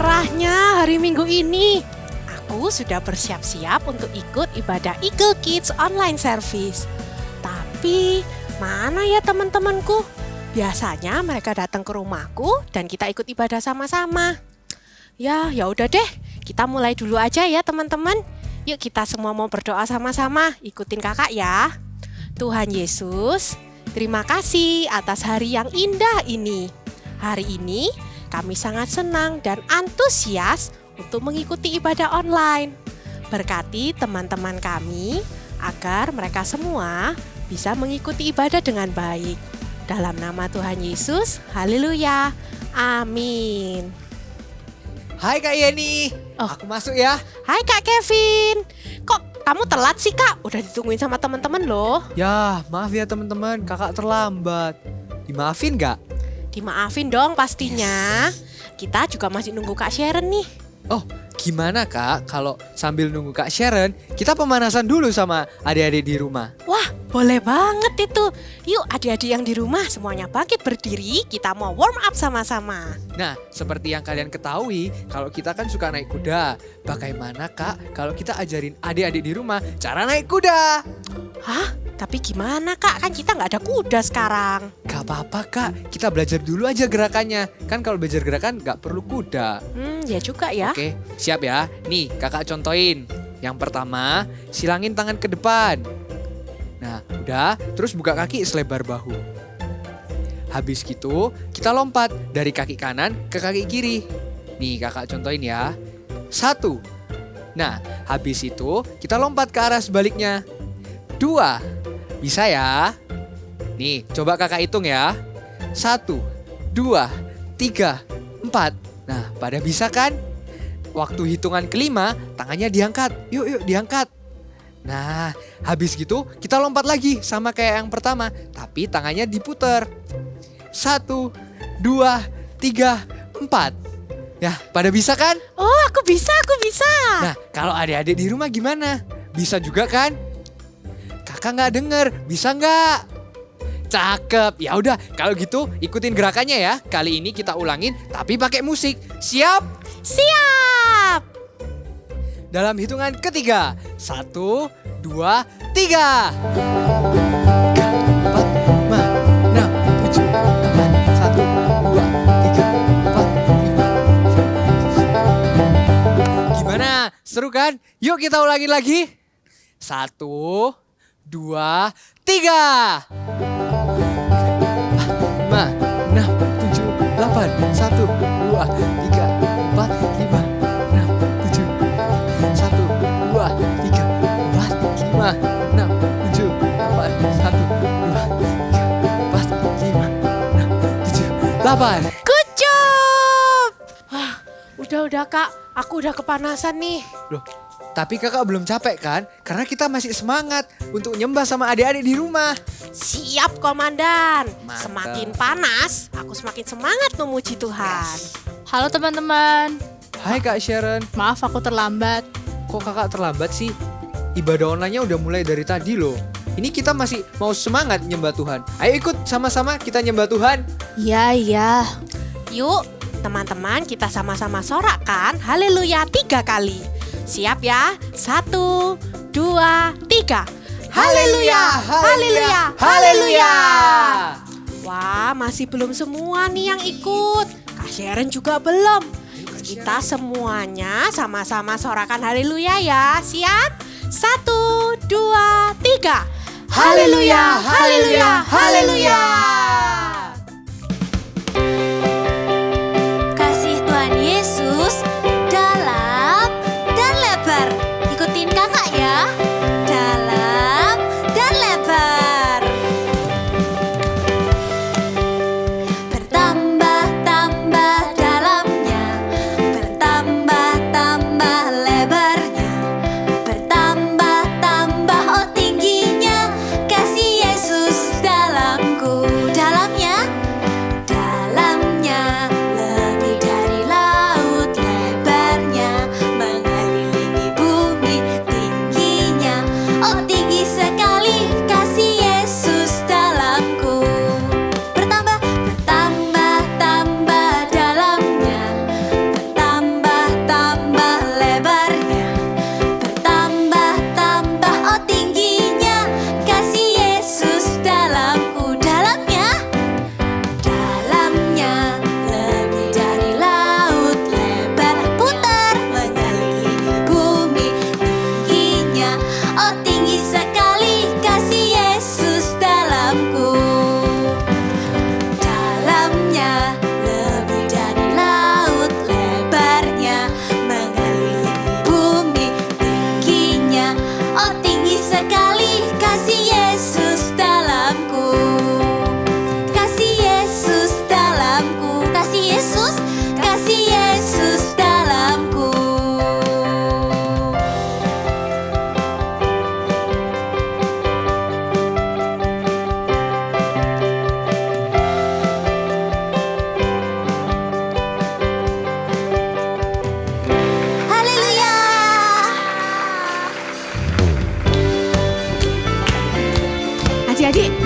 cerahnya hari Minggu ini. Aku sudah bersiap-siap untuk ikut ibadah Eagle Kids online service. Tapi mana ya teman-temanku? Biasanya mereka datang ke rumahku dan kita ikut ibadah sama-sama. Ya udah deh, kita mulai dulu aja ya teman-teman. Yuk kita semua mau berdoa sama-sama, ikutin kakak ya. Tuhan Yesus, terima kasih atas hari yang indah ini. Hari ini kami sangat senang dan antusias untuk mengikuti ibadah online. Berkati teman-teman kami agar mereka semua bisa mengikuti ibadah dengan baik. Dalam nama Tuhan Yesus, haleluya, amin. Hai Kak Yeni, aku masuk ya. Hai Kak Kevin, kok kamu telat sih Kak? Udah ditungguin sama teman-teman loh. Ya, maaf ya teman-teman, kakak terlambat. Dimaafin gak? Dimaafin dong pastinya. Kita juga masih nunggu Kak Sharon nih. Oh, gimana Kak kalau sambil nunggu Kak Sharon, kita pemanasan dulu sama adik-adik di rumah? Wah, boleh banget itu. Yuk adik-adik yang di rumah semuanya bangkit berdiri, kita mau warm up sama-sama. Nah, seperti yang kalian ketahui, kalau kita kan suka naik kuda. Bagaimana Kak kalau kita ajarin adik-adik di rumah cara naik kuda? Hah? Tapi gimana Kak? Kan kita nggak ada kuda sekarang. Gak apa-apa Kak, kita belajar dulu aja gerakannya. Kan kalau belajar gerakan gak perlu kuda. Ya juga ya. Oke, siap ya. Nih kakak contohin. Yang pertama, silangin tangan ke depan. Nah, udah, terus buka kaki selebar bahu. Habis gitu, kita lompat dari kaki kanan ke kaki kiri. Nih kakak contohin ya. 1. Nah, habis itu kita lompat ke arah sebaliknya. 2. Bisa ya? Nih, coba kakak hitung ya. 1, 2, 3, 4. Nah, pada bisa kan? Waktu hitungan kelima, tangannya diangkat. Yuk, diangkat. Nah, habis gitu kita lompat lagi sama kayak yang pertama. Tapi tangannya diputer. 1, 2, 3, 4. Ya, pada bisa kan? Oh, aku bisa. Nah, kalau adik-adik di rumah gimana? Bisa juga kan? Kakak nggak denger, bisa nggak? Cakep, ya udah kalau gitu ikutin gerakannya ya. Kali ini kita ulangin tapi pakai musik. Siap? Siap! Dalam hitungan ketiga. 1, 2, 3. 4, 5, 6, 7, 8, 9, 10. Gimana? Seru kan? Yuk kita ulangin lagi. 1, 2, 3. 4, 5, 6, 7, 8. 1, 2, 3, 4, 5, 6, 7. 1, 2, 3, 4, 5, 6, 7, 8. 1, 2, 3, 4, 5, 6, 7, 8. Good job! Wah, udah Kak, aku udah kepanasan nih. Loh, tapi kakak belum capek kan? Karena kita masih semangat untuk nyembah sama adik-adik di rumah. Siap Komandan. Mantap. Semakin panas, aku semakin semangat memuji Tuhan. Halo teman-teman, Hai Kak Sharon, maaf aku terlambat. kok kakak terlambat sih? Ibadah online-nya udah mulai dari tadi loh. Ini kita masih mau semangat nyembah Tuhan. Ayo ikut sama-sama kita nyembah Tuhan. Iya. Yuk, teman-teman kita sama-sama sorakkan haleluya 3 kali. Siap ya? 1, 2, 3. Haleluya, haleluya, haleluya. Wah, masih belum semua nih yang ikut. Kak Sharon juga belum. Kita semuanya sama-sama sorakan haleluya ya. Siap? 1, 2, 3. Haleluya, haleluya, haleluya. Kasih Tuhan Yesus dalam dan lebar. Ikutin kakak ya. Dalam dan lebar. Bertambah-tambah dalamnya. Bertambah-tambah lebarnya. Bertambah-tambah tingginya. Kasih Yesus dalamku. Dalam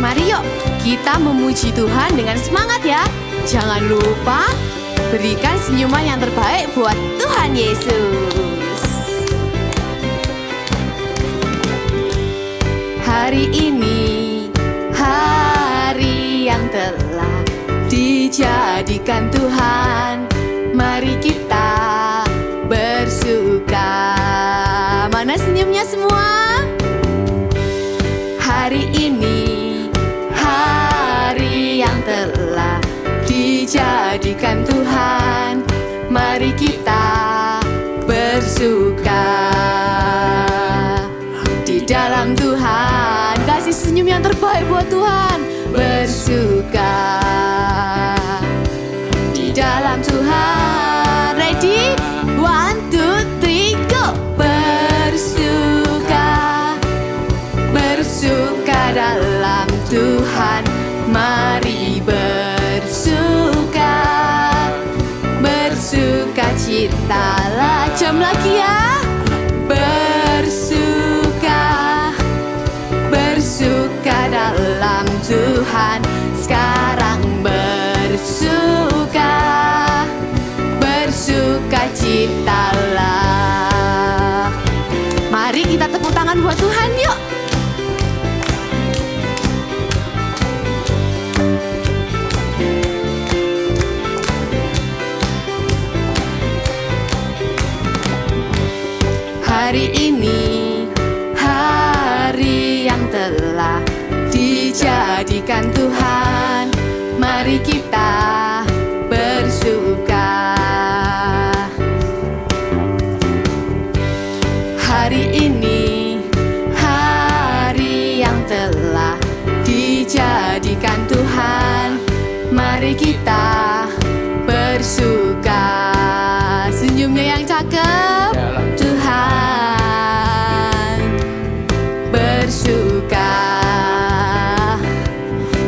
Mari yuk kita memuji Tuhan dengan semangat ya. Jangan lupa berikan senyuman yang terbaik buat Tuhan Yesus. Hari ini hari yang telah dijadikan Tuhan. Mari kita bersuka. Mana senyumnya semua? Hari ini hari yang telah dijadikan Tuhan. Mari kita bersuka di dalam Tuhan. Kasih senyum yang terbaik buat Tuhan. Bersuka di dalam Tuhan. Ready? 1, 2, 3, go! Bersuka, bersuka dalam Tuhan. Mari bersuka, bersuka citalah. Jam lagi ya. Bersuka, bersuka dalam Tuhan. Sekarang bersuka, bersuka citalah. Mari kita tepuk tangan buat Tuhan yuk. Hari ini hari yang telah dijadikan Tuhan. Mari kita bersuka. Hari ini hari yang telah dijadikan Tuhan. Mari kita bersuka. Senyumnya yang cakep. Tuhan bersuka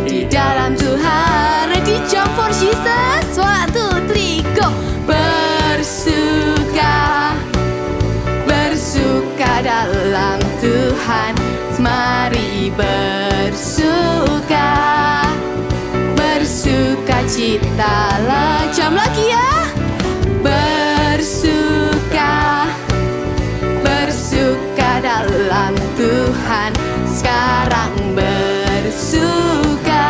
di dalam Tuhan. Ready, jump for Jesus. 1, 2, 3, go! Bersuka, bersuka dalam Tuhan. Mari bersuka, bersuka citalah. Jam lagi ya. Bersuka, bersuka dalam Tuhan. Sekarang bersuka,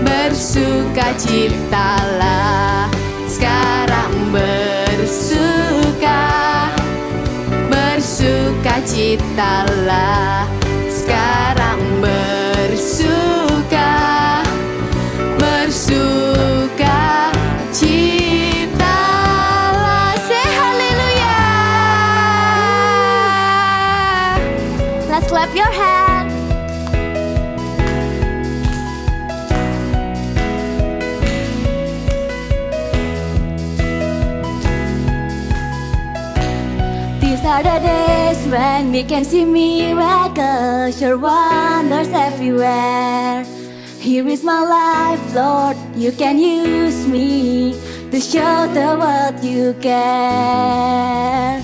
bersuka citalah. Sekarang bersuka, bersuka citalah. Sekarang bersuka, bersuka citalah. Say haleluya. Let's clap your hand. These are the days when we can see miracles, your wonders everywhere. Here is my life, Lord, you can use me to show the world you care.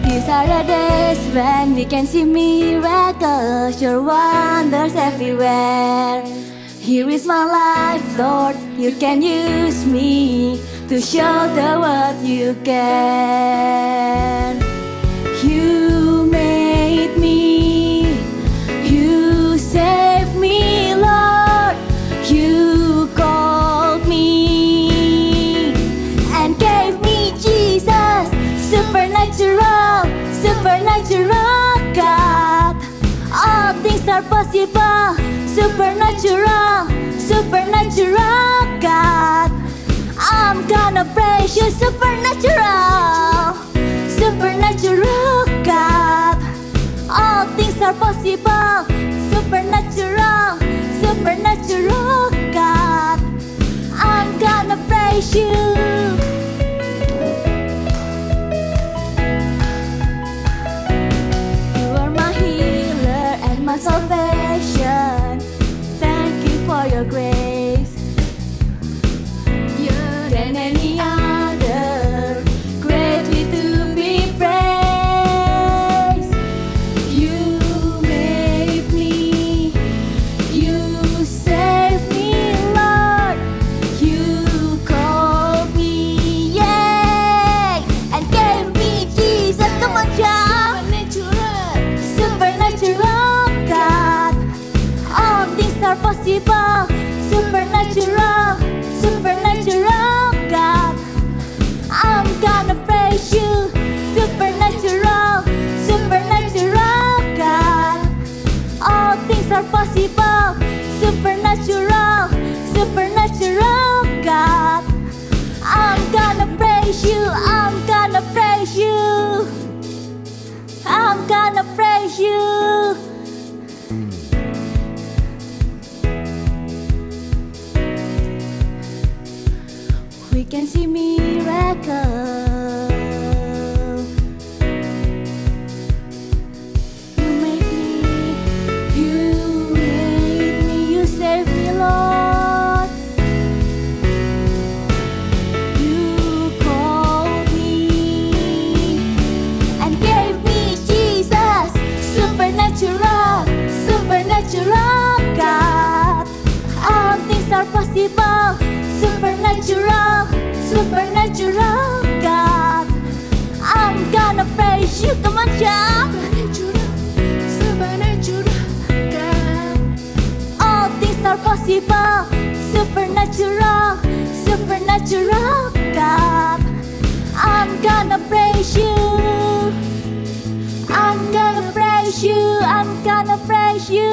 These are the days when we can see miracles, your wonders everywhere. Here is my life, Lord, you can use me to show the world you can. You made me, you saved me, Lord. You called me and gave me Jesus. Supernatural, supernatural God. All things are possible. Supernatural, supernatural God. I'm gonna praise you, supernatural, supernatural God. All things are possible. Supernatural, supernatural God. I'm gonna praise you. You are my healer and my salvation. Thank you for your grace. are possible. Supernatural, supernatural God. I'm gonna praise you, I'm gonna praise you. I'm gonna praise you. We can see miracles. You made me, you made me, you saved me, Lord. You called me and gave me Jesus. Supernatural, supernatural God. All things are possible. Supernatural, supernatural God. I'm gonna praise you. Come on, shout. Supernatural God. All things are possible. Supernatural, supernatural God. I'm gonna praise you. I'm gonna praise you. I'm gonna praise you.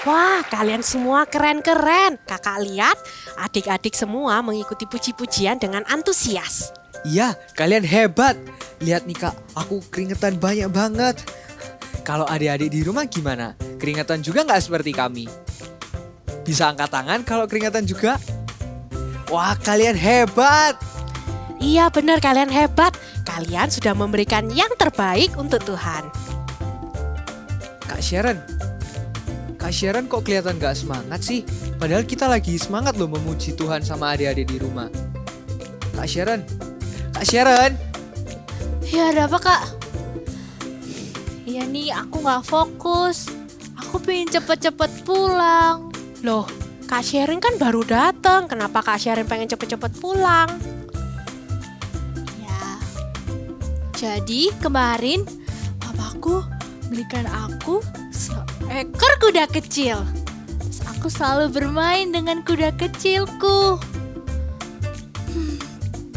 Wah, kalian semua keren-keren. Kakak lihat adik-adik semua mengikuti puji-pujian dengan antusias. Iya, kalian hebat. Lihat nih Kak, aku keringetan banyak banget. Kalau adik-adik di rumah gimana? Keringetan juga nggak seperti kami? Bisa angkat tangan kalau keringetan juga? Wah, kalian hebat. Iya benar, kalian hebat. Kalian sudah memberikan yang terbaik untuk Tuhan. Kak Sharon kok kelihatan gak semangat sih? Padahal kita lagi semangat loh memuji Tuhan sama adik-adik di rumah. Kak Sharon. Ya ada apa kak? Ya nih aku gak fokus. Aku pengen cepet-cepet pulang. Loh, Kak Sherin kan baru datang. Kenapa Kak Sherin pengen cepet-cepet pulang? Ya. Jadi kemarin papaku belikan aku seekor kuda kecil. Terus aku selalu bermain dengan kuda kecilku.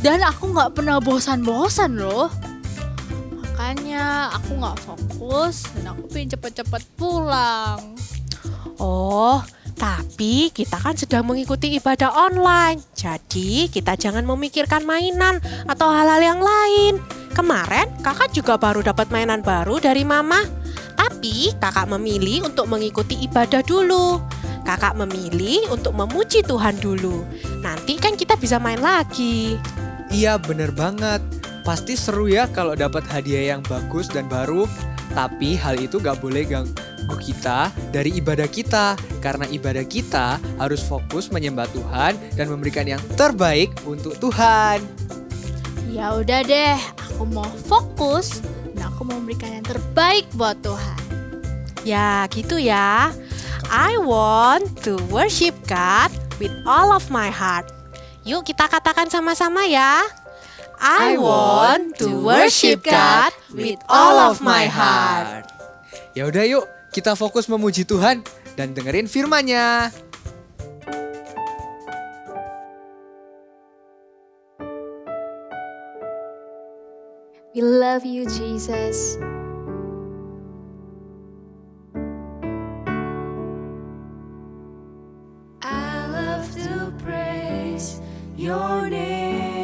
Dan aku gak pernah bosan-bosan loh. Makanya aku gak fokus dan aku pengen cepet-cepet pulang. Oh, tapi kita kan sedang mengikuti ibadah online. Jadi kita jangan memikirkan mainan atau hal-hal yang lain. Kemarin kakak juga baru dapat mainan baru dari mama. Tapi kakak memilih untuk mengikuti ibadah dulu. Kakak memilih untuk memuji Tuhan dulu. Nanti kan kita bisa main lagi. Iya bener banget. Pasti seru ya kalau dapat hadiah yang bagus dan baru. Tapi hal itu gak boleh ganggu kita dari ibadah kita. Karena ibadah kita harus fokus menyembah Tuhan dan memberikan yang terbaik untuk Tuhan. Ya udah deh, aku mau fokus dan aku mau memberikan yang terbaik buat Tuhan. Ya gitu ya. I want to worship God with all of my heart. Yuk kita katakan sama-sama ya. I want to worship God with all of my heart. Ya udah yuk, kita fokus memuji Tuhan dan dengerin firman-Nya. We love you, Jesus. I love to praise your name.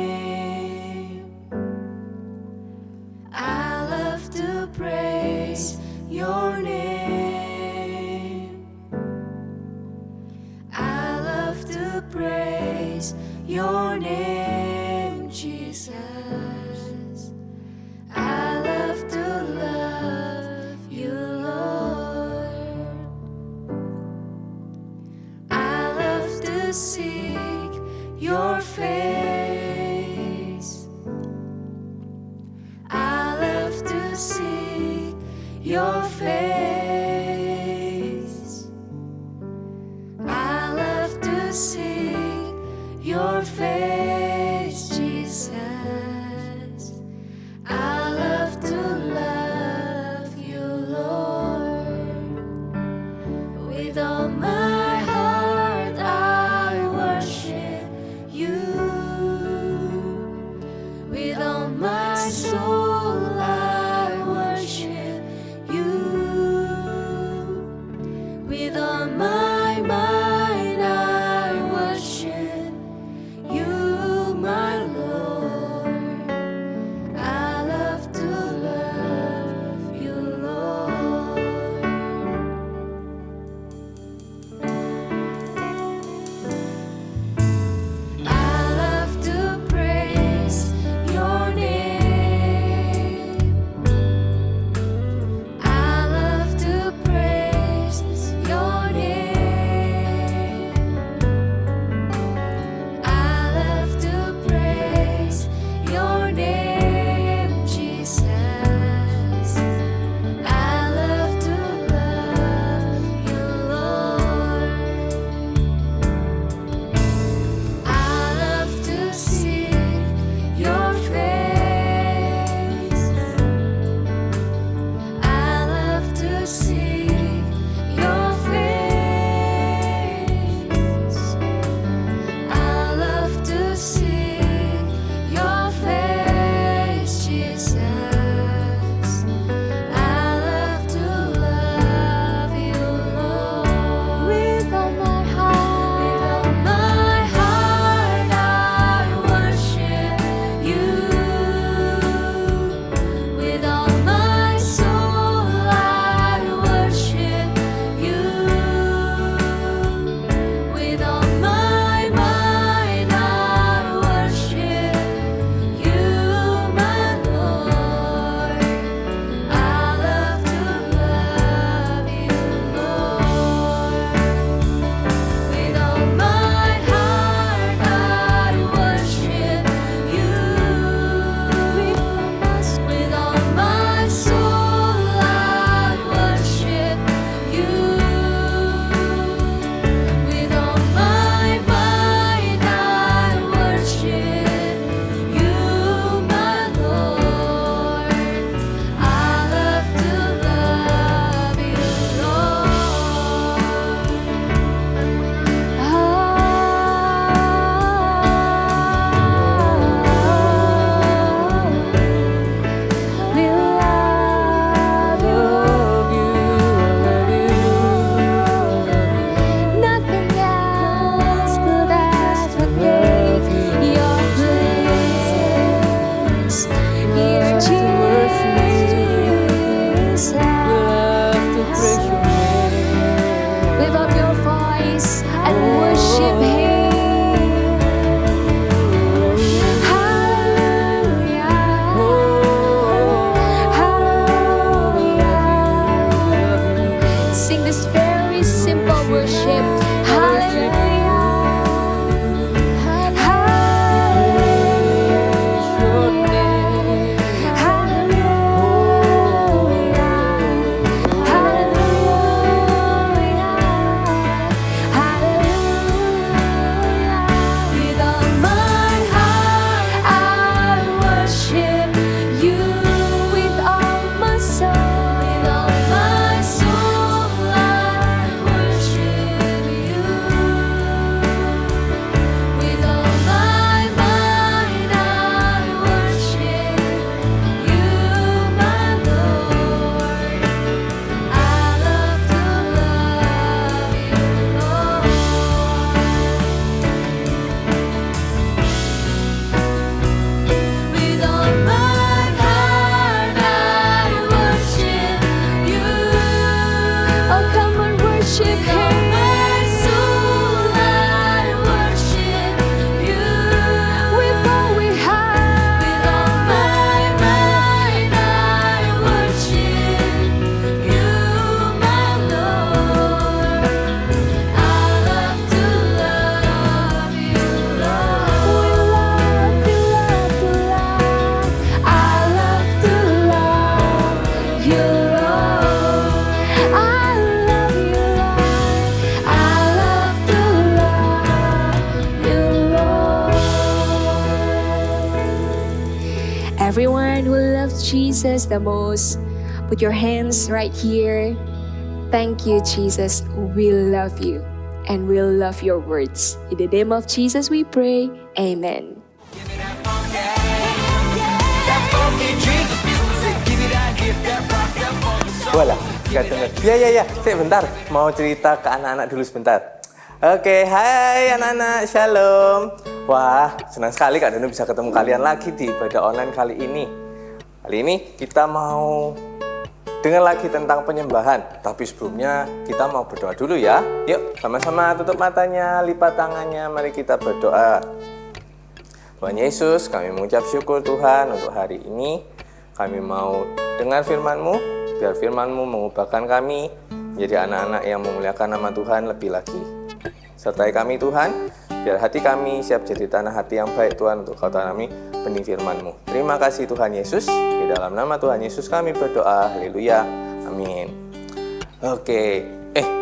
I love to praise your name. I love to praise your name, Jesus. I love to love you, Lord. I love to seek your face. I love to seek your face. I love to seek your face, Jesus. I love to love you, Lord. With all my heart I worship you. With all my soul I Everyone who loves Jesus the most, put your hands right here. Thank you, Jesus. We love you and we love your words. In the name of Jesus we pray. Amen. Walah, gak denger. Ya. Bentar. Mau cerita ke anak-anak dulu sebentar. Oke, hai anak-anak, shalom. Wah, senang sekali Kak Danu bisa ketemu kalian lagi di ibadah online kali ini. Kali ini kita mau dengar lagi tentang penyembahan. Tapi sebelumnya kita mau berdoa dulu ya. Yuk, sama-sama tutup matanya, lipat tangannya, mari kita berdoa. Tuhan Yesus, kami mengucap syukur Tuhan untuk hari ini. Kami mau dengar firman-Mu, biar firman-Mu mengubahkan kami menjadi anak-anak yang memuliakan nama Tuhan lebih lagi. Sertai kami Tuhan, biar hati kami siap jadi tanah hati yang baik Tuhan untuk Kau tanami benih firman-Mu. Terima kasih Tuhan Yesus, di dalam nama Tuhan Yesus kami berdoa, haleluya, amin. Oke,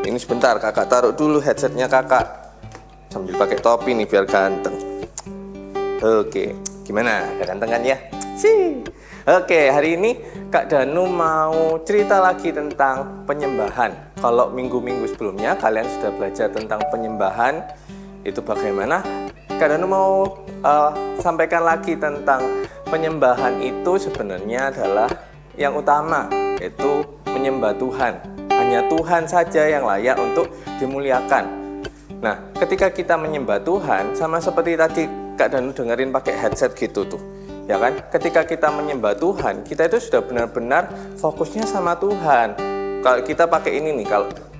ini sebentar kakak taruh dulu headsetnya kakak. Sambil pakai topi nih biar ganteng. Oke, gimana? Udah ganteng kan ya? Oke, hari ini Kak Danu mau cerita lagi tentang penyembahan. Kalau minggu-minggu sebelumnya kalian sudah belajar tentang penyembahan, itu bagaimana? Kak Danu mau sampaikan lagi tentang penyembahan itu sebenarnya adalah yang utama, yaitu menyembah Tuhan. Hanya Tuhan saja yang layak untuk dimuliakan. Nah, ketika kita menyembah Tuhan, sama seperti tadi Kak Danu dengerin pakai headset gitu tuh. Ya kan, ketika kita menyembah Tuhan, kita itu sudah benar-benar fokusnya sama Tuhan. Kalau kita pakai ini nih,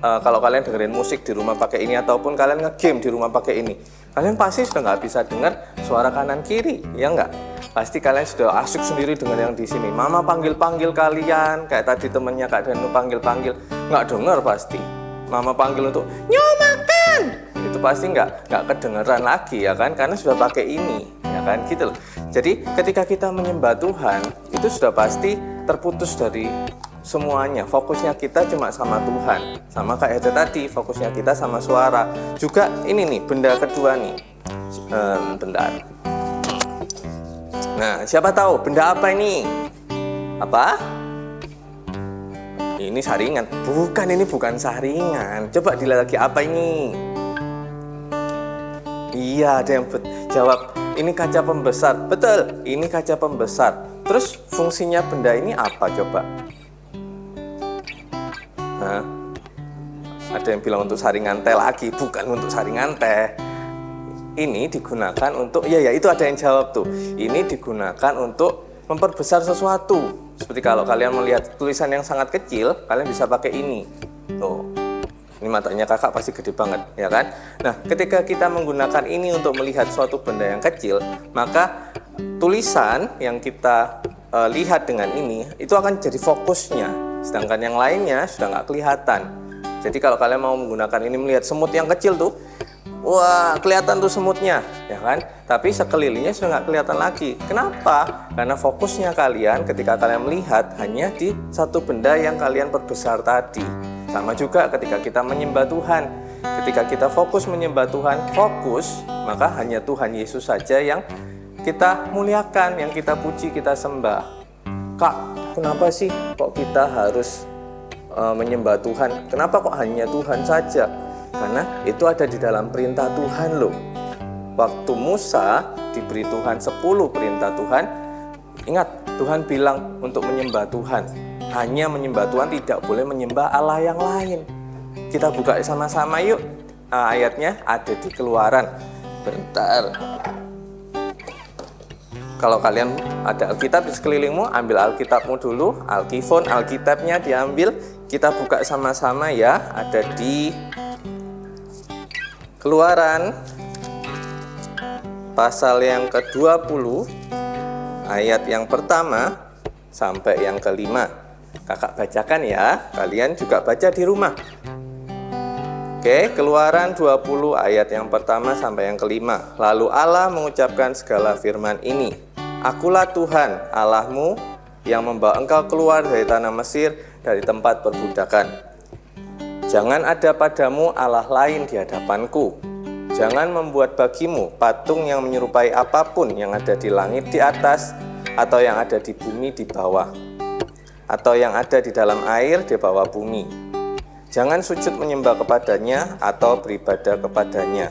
kalau kalian dengerin musik di rumah pakai ini, ataupun kalian nge-game di rumah pakai ini, kalian pasti sudah nggak bisa dengar suara kanan kiri, ya nggak? Pasti kalian sudah asik sendiri dengan yang di sini. Mama panggil-panggil kalian, kayak tadi temennya Kak Danu panggil-panggil, nggak dengar pasti. Mama panggil untuk nyo makan, itu pasti nggak kedengeran lagi ya kan, karena sudah pakai ini, ya kan, gitu loh. Jadi ketika kita menyembah Tuhan, itu sudah pasti terputus dari semuanya. Fokusnya kita cuma sama Tuhan. Sama kayak itu tadi, fokusnya kita sama suara. Juga ini nih, benda kedua nih. Bentar. Nah, siapa tahu benda apa ini? Apa? Ini saringan. Bukan, ini bukan saringan. Coba dilihat lagi, apa ini? Iya, ada yang jawab. Ini kaca pembesar. Betul, ini kaca pembesar. Terus fungsinya benda ini apa coba? Nah, ada yang bilang untuk saringan teh lagi. Bukan untuk saringan teh. Ini digunakan untuk, ya itu ada yang jawab tuh. Ini digunakan untuk memperbesar sesuatu. Seperti kalau kalian melihat tulisan yang sangat kecil, kalian bisa pakai ini. Tuh. Ini matanya kakak pasti gede banget, ya kan? Nah, ketika kita menggunakan ini untuk melihat suatu benda yang kecil, maka tulisan yang kita lihat dengan ini, itu akan jadi fokusnya. Sedangkan yang lainnya sudah nggak kelihatan. Jadi kalau kalian mau menggunakan ini melihat semut yang kecil tuh, wah kelihatan tuh semutnya, ya kan? Tapi sekelilingnya sudah nggak kelihatan lagi. Kenapa? Karena fokusnya kalian ketika kalian melihat hanya di satu benda yang kalian perbesar tadi. Sama juga ketika kita menyembah Tuhan. Ketika kita fokus menyembah Tuhan, maka hanya Tuhan Yesus saja yang kita muliakan, yang kita puji, kita sembah. Kak, kenapa sih kok kita harus menyembah Tuhan? Kenapa kok hanya Tuhan saja? Karena itu ada di dalam perintah Tuhan loh. Waktu Musa diberi Tuhan 10 perintah Tuhan, ingat Tuhan bilang untuk menyembah Tuhan. Hanya menyembah Tuhan, tidak boleh menyembah Allah yang lain. Kita buka sama-sama yuk. Ayatnya ada di Keluaran. Bentar. Kalau kalian ada Alkitab di sekelilingmu, ambil Alkitabmu dulu. Alkitabnya diambil. Kita buka sama-sama ya. Ada di Keluaran pasal yang ke-20, ayat yang pertama sampai yang kelima. Kakak bacakan ya, kalian juga baca di rumah. Oke, Keluaran 20 ayat yang pertama sampai yang kelima. Lalu Allah mengucapkan segala firman ini. Akulah Tuhan Allahmu yang membawa engkau keluar dari tanah Mesir, dari tempat perbudakan. Jangan ada padamu Allah lain di hadapanku. Jangan membuat bagimu patung yang menyerupai apapun yang ada di langit di atas, atau yang ada di bumi di bawah, atau yang ada di dalam air di bawah bumi. Jangan sujud menyembah kepadanya atau beribadah kepadanya.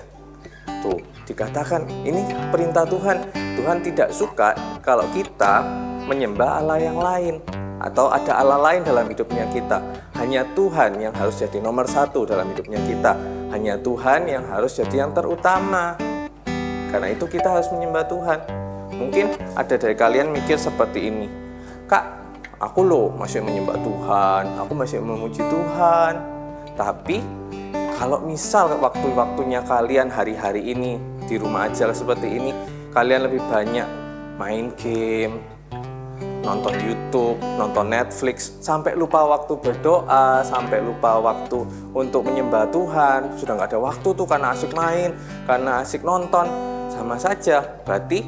Tuh, dikatakan ini perintah Tuhan. Tuhan tidak suka kalau kita menyembah Allah yang lain atau ada Allah lain dalam hidupnya kita. Hanya Tuhan yang harus jadi nomor satu dalam hidupnya kita. Hanya Tuhan yang harus jadi yang terutama. Karena itu kita harus menyembah Tuhan. Mungkin ada dari kalian mikir seperti ini, Kak, aku loh masih menyembah Tuhan, aku masih memuji Tuhan. Tapi kalau misal waktu-waktunya kalian hari-hari ini di rumah aja seperti ini, kalian lebih banyak main game, nonton YouTube, nonton Netflix, sampai lupa waktu berdoa, sampai lupa waktu untuk menyembah Tuhan. Sudah nggak ada waktu tuh karena asik main, karena asik nonton. Sama saja, berarti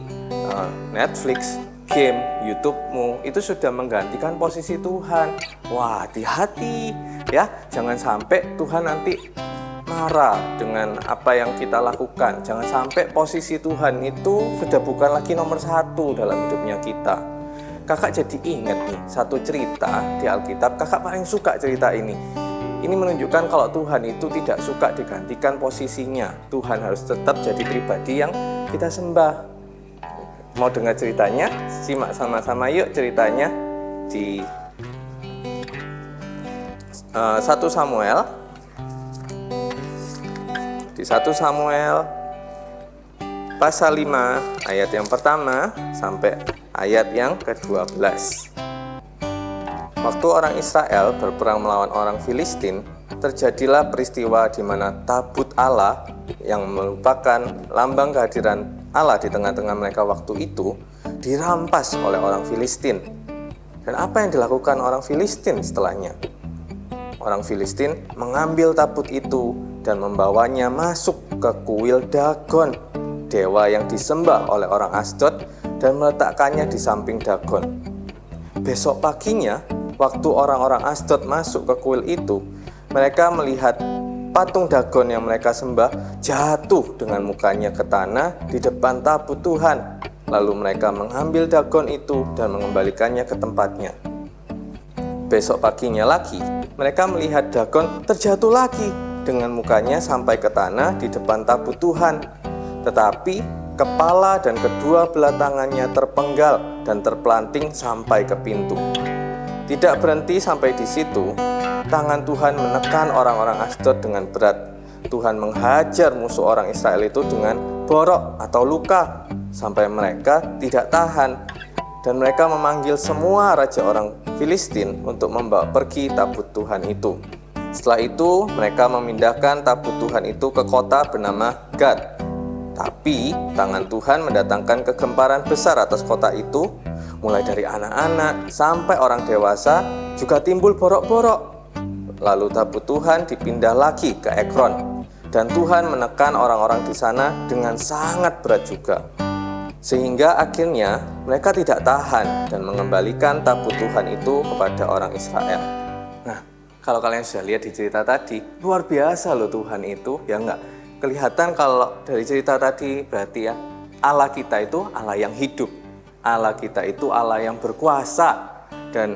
Netflix, game, YouTube-mu itu sudah menggantikan posisi Tuhan. Wah, hati-hati ya, jangan sampai Tuhan nanti marah dengan apa yang kita lakukan. Jangan sampai posisi Tuhan itu sudah bukan lagi nomor satu dalam hidupnya kita. Kakak jadi ingat nih satu cerita di Alkitab. Kakak paling suka cerita ini. Ini menunjukkan kalau Tuhan itu tidak suka digantikan posisinya. Tuhan harus tetap jadi pribadi yang kita sembah. Mau dengar ceritanya? Simak sama-sama yuk ceritanya di 1 Samuel. Di 1 Samuel pasal 5 ayat yang pertama sampai ayat yang ke-12. Waktu orang Israel berperang melawan orang Filistin, terjadilah peristiwa di mana tabut Allah yang merupakan lambang kehadiran Allah di tengah-tengah mereka waktu itu dirampas oleh orang Filistin. Dan apa yang dilakukan orang Filistin setelahnya? Orang Filistin mengambil tabut itu dan membawanya masuk ke kuil Dagon, dewa yang disembah oleh orang Asdod, dan meletakkannya di samping Dagon. Besok paginya, waktu orang-orang Asdod masuk ke kuil itu, mereka melihat patung Dagon yang mereka sembah jatuh dengan mukanya ke tanah di depan tabut Tuhan. Lalu mereka mengambil Dagon itu dan mengembalikannya ke tempatnya. Besok paginya lagi, mereka melihat Dagon terjatuh lagi dengan mukanya sampai ke tanah di depan tabut Tuhan. Tetapi kepala dan kedua belah tangannya terpenggal dan terpelanting sampai ke pintu. Tidak berhenti sampai di situ, tangan Tuhan menekan orang-orang Asdod dengan berat. Tuhan menghajar musuh orang Israel itu dengan borok atau luka sampai mereka tidak tahan. Dan mereka memanggil semua raja orang Filistin untuk membawa pergi tabut Tuhan itu. Setelah itu mereka memindahkan tabut Tuhan itu ke kota bernama Gad. Tapi tangan Tuhan mendatangkan kegemparan besar atas kota itu. Mulai dari anak-anak sampai orang dewasa juga timbul borok-borok. Lalu tabut Tuhan dipindah lagi ke Ekron. Dan Tuhan menekan orang-orang di sana dengan sangat berat juga. Sehingga akhirnya mereka tidak tahan dan mengembalikan tabut Tuhan itu kepada orang Israel. Nah, kalau kalian sudah lihat di cerita tadi, luar biasa loh Tuhan itu, ya enggak? Kelihatan kalau dari cerita tadi berarti ya, Allah kita itu Allah yang hidup. Allah kita itu Allah yang berkuasa. Dan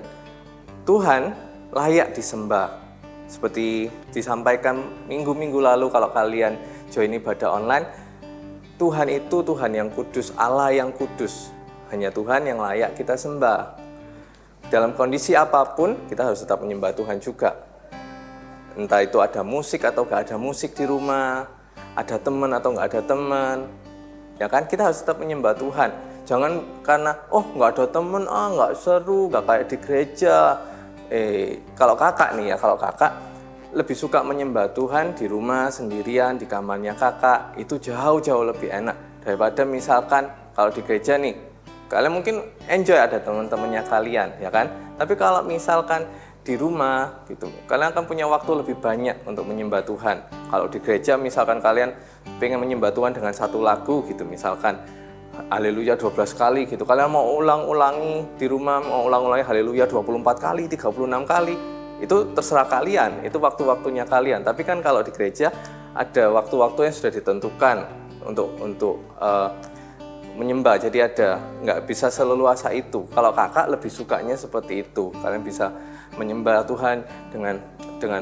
Tuhan layak disembah. Seperti disampaikan minggu-minggu lalu kalau kalian join ibadah online, Tuhan itu Tuhan yang kudus, Allah yang kudus. Hanya Tuhan yang layak kita sembah. Dalam kondisi apapun, kita harus tetap menyembah Tuhan juga. Entah itu ada musik atau gak ada musik di rumah, ada teman atau gak ada teman, ya kan, kita harus tetap menyembah Tuhan. Jangan karena, gak ada teman, gak seru, gak kayak di gereja. Kalau kakak nih ya, kalau kakak lebih suka menyembah Tuhan di rumah sendirian, di kamarnya kakak, itu jauh-jauh lebih enak daripada misalkan kalau di gereja nih, kalian mungkin enjoy ada teman-temannya kalian, ya kan? Tapi kalau misalkan di rumah gitu, kalian akan punya waktu lebih banyak untuk menyembah Tuhan. Kalau di gereja misalkan kalian pengen menyembah Tuhan dengan satu lagu gitu, misalkan Haleluya 12 kali gitu, kalian mau ulang-ulangi di rumah, mau ulang-ulangi Haleluya 24 kali, 36 kali, itu terserah kalian, itu waktu-waktunya kalian. Tapi kan kalau di gereja ada waktu-waktu yang sudah ditentukan untuk menyembah, jadi nggak bisa seleluasa itu. Kalau kakak lebih sukanya seperti itu, kalian bisa menyembah Tuhan dengan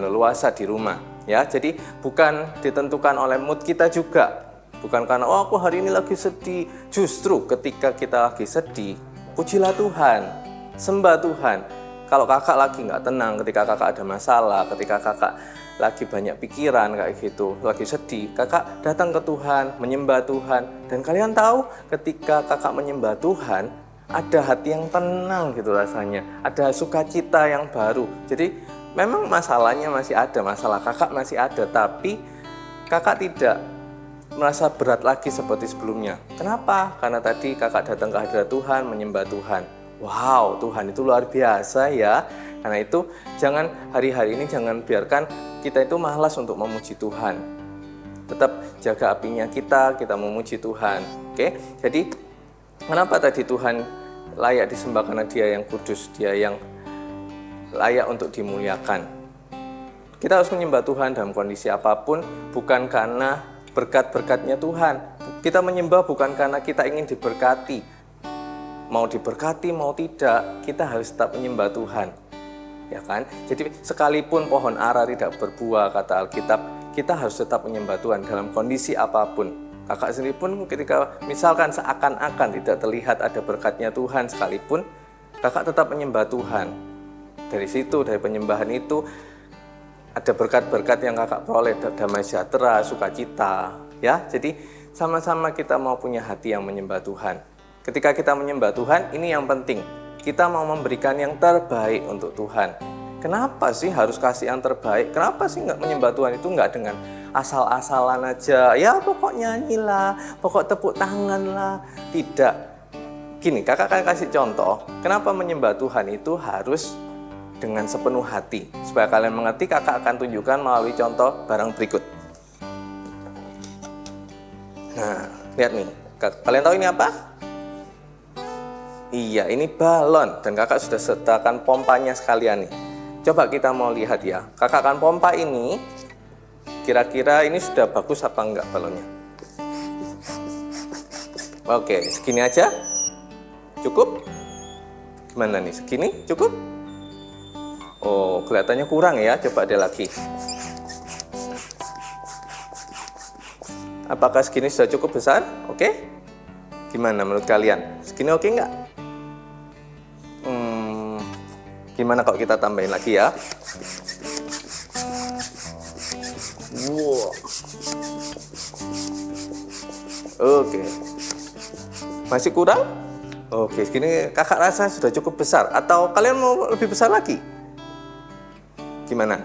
leluasa di rumah, ya. Jadi bukan ditentukan oleh mood kita juga, bukan karena aku hari ini lagi sedih. Justru ketika kita lagi sedih, pujilah Tuhan, sembah Tuhan. Kalau kakak lagi nggak tenang, ketika kakak ada masalah, ketika kakak lagi banyak pikiran kayak gitu, lagi sedih, kakak datang ke Tuhan, menyembah Tuhan. Dan kalian tahu ketika kakak menyembah Tuhan, ada hati yang tenang gitu rasanya, ada sukacita yang baru. Jadi memang masalahnya masih ada, masalah kakak masih ada, tapi kakak tidak merasa berat lagi seperti sebelumnya. Kenapa? Karena tadi kakak datang ke hadirat Tuhan, menyembah Tuhan. Wow, Tuhan itu luar biasa ya. Karena itu hari-hari ini jangan biarkan kita itu malas untuk memuji Tuhan. Tetap jaga apinya kita memuji Tuhan. Oke? Jadi kenapa tadi Tuhan layak disembah? Karena Dia yang kudus, Dia yang layak untuk dimuliakan. Kita harus menyembah Tuhan dalam kondisi apapun, bukan karena berkat-berkatnya Tuhan. Kita menyembah bukan karena kita ingin diberkati. Mau diberkati, mau tidak, kita harus tetap menyembah Tuhan. Ya kan? Jadi sekalipun pohon ara tidak berbuah, kata Alkitab, kita harus tetap menyembah Tuhan dalam kondisi apapun. Kakak sendiri pun ketika misalkan seakan-akan tidak terlihat ada berkatnya Tuhan sekalipun, kakak tetap menyembah Tuhan. Dari situ, dari penyembahan itu, ada berkat-berkat yang kakak peroleh, damai sejahtera, sukacita. Ya, jadi sama-sama kita mau punya hati yang menyembah Tuhan. Ketika kita menyembah Tuhan, ini yang penting. Kita mau memberikan yang terbaik untuk Tuhan. Kenapa sih harus kasih yang terbaik? Kenapa sih nggak menyembah Tuhan itu nggak dengan asal-asalan aja? Ya pokok nyanyilah, pokok tepuk tangan lah. Tidak. Gini, kakak akan kasih contoh. Kenapa menyembah Tuhan itu harus dengan sepenuh hati? Supaya kalian mengerti, kakak akan tunjukkan melalui contoh barang berikut. Nah, lihat nih. Kalian tahu ini apa? Iya, ini balon dan kakak sudah sertakan pompanya sekalian nih. Coba kita mau lihat ya. Kakak akan pompa ini. Kira-kira ini sudah bagus apa enggak balonnya? Oke, segini aja. Cukup? Gimana nih? Segini? Cukup? Oh, kelihatannya kurang ya. Coba deh lagi. Apakah segini sudah cukup besar? Oke? Gimana menurut kalian? Segini oke enggak? Gimana kalau kita tambahin lagi ya? Wow. Oke. Masih kurang? Oke, segini kakak rasa sudah cukup besar. Atau kalian mau lebih besar lagi? Gimana?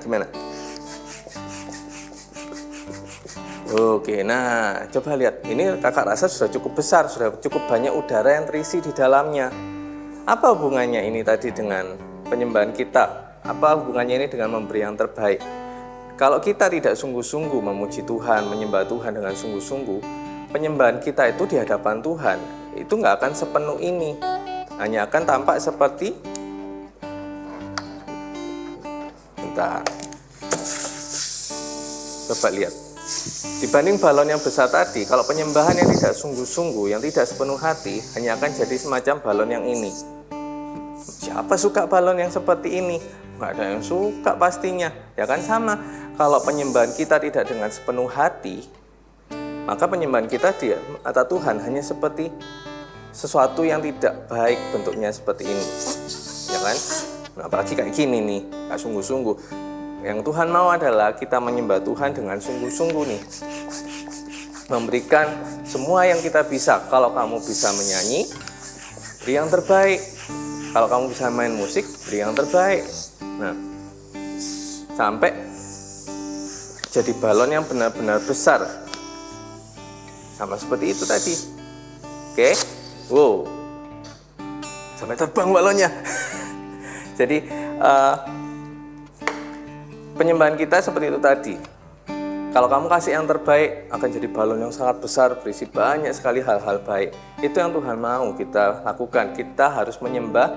Oke, nah coba lihat. Ini kakak rasa sudah cukup besar, sudah cukup banyak udara yang terisi di dalamnya. Apa hubungannya ini tadi dengan penyembahan kita? Apa hubungannya ini dengan memberi yang terbaik? Kalau kita tidak sungguh-sungguh memuji Tuhan, menyembah Tuhan dengan sungguh-sungguh, penyembahan kita itu di hadapan Tuhan, itu nggak akan sepenuh ini. Hanya akan tampak seperti... Bentar. Coba lihat. Dibanding balon yang besar tadi, kalau penyembahan yang tidak sungguh-sungguh, yang tidak sepenuh hati, hanya akan jadi semacam balon yang ini. Siapa suka balon yang seperti ini? Nggak ada yang suka pastinya. Ya kan sama. Kalau penyembahan kita tidak dengan sepenuh hati, maka penyembahan kita di mata Tuhan hanya seperti sesuatu yang tidak baik bentuknya seperti ini. Ya kan? Nah, apalagi kayak gini nih, nggak sungguh-sungguh. Yang Tuhan mau adalah kita menyembah Tuhan dengan sungguh-sungguh nih. Memberikan semua yang kita bisa. Kalau kamu bisa menyanyi, beri yang terbaik. Kalau kamu bisa main musik, beri yang terbaik. Nah, sampai jadi balon yang benar-benar besar. Sama seperti itu tadi. Oke? Wow. Sampai terbang balonnya. Jadi, penyembahan kita seperti itu tadi. Kalau kamu kasih yang terbaik, akan jadi balon yang sangat besar, berisi banyak sekali hal-hal baik. Itu yang Tuhan mau kita lakukan. Kita harus menyembah